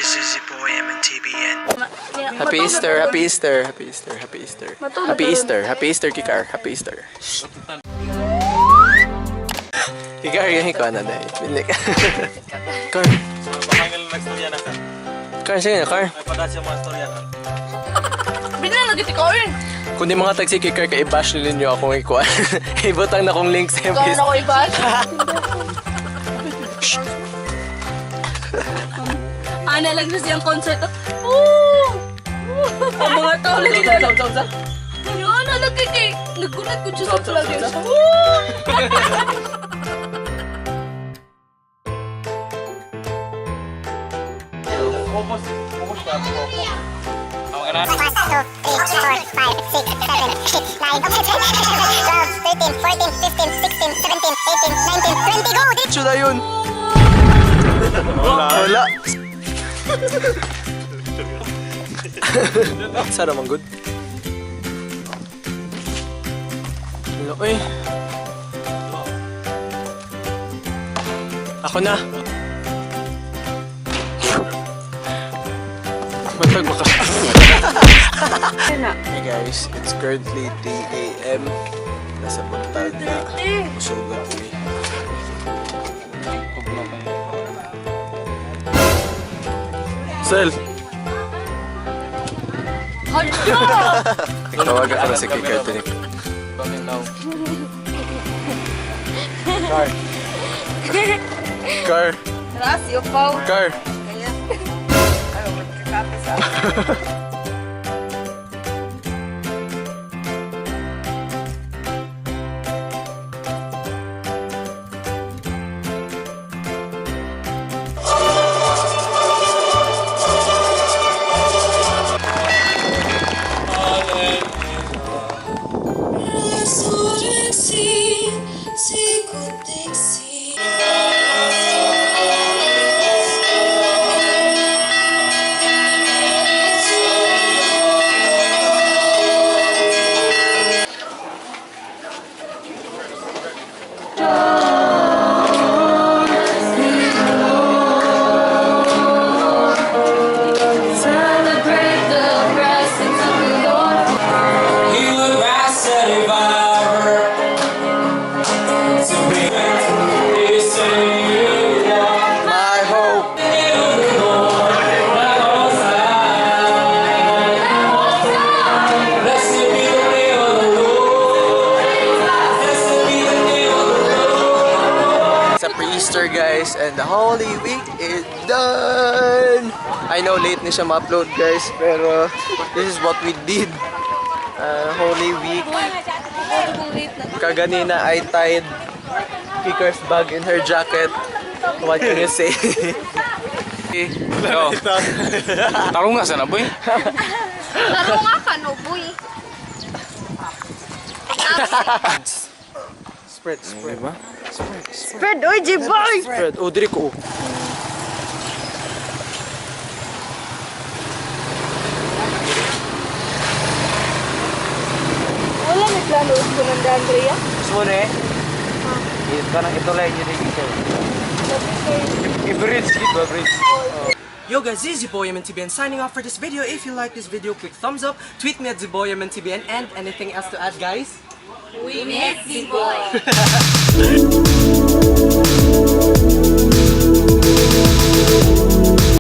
This is your boy MNTBN. Happy Easter, Happy Easter, Happy Easter, Happy Easter. Happy Easter, Happy Easter, Kikar, Happy Easter. Kikar, ganyan ko na dahil. Bilik. Kar. Pangal nagstorya na ka. Kar, sige na, Kar. May padasya mga storya na. Bigla na nagiti ko rin. Kung di mga tagsi Kikar, ka-i-bash nila nyo akong ikuan. Ibutang na kong link sa Kaya MPS. na ko i-bash. Ana lang na siyang concert. Woo! Ang mga tao lagi na lang. Ano na nagkikik? Nagkunat ko siya sa plug. Focus ka. Tama ka na. 1, 2, 3, 4, 5, 6, 7, 8, 9, 10, 12, 13, 14, 15, 16, 17, 18, 19, 20, go! Diretso na yun. Wala. Sana naman good. Wala, uy. Ako na. Matag baka. Hey guys, it's currently 3 AM. Nasa buntag na. Usugan ko eh. Sel! Tawagan ka na si Kikar Tinik. Car. Car. Ras, yung pao. Car. Ayaw, magkakapi sa Easter guys, and the Holy Week is done! I know late na siya ma-upload guys, pero this is what we did. Holy Week. Kaganina I tied Kikar's bag in her jacket. What can you say? Yo. Tarong nga sana, boy. Laro nga ka, no, boy. Spread, spread. Diba? Spread, oy, J-boy! Spread. Oh, diri ko. Wala may plano ko ng Andrea. Gusto mo na eh? Parang ito lang yun dito. I-bridge, i-bridge. Yo guys, this is your boy MNTBN signing off for this video. If you like this video, click thumbs up, tweet me at @ZBoyMNTBN, and anything else to add guys? We miss you, boy.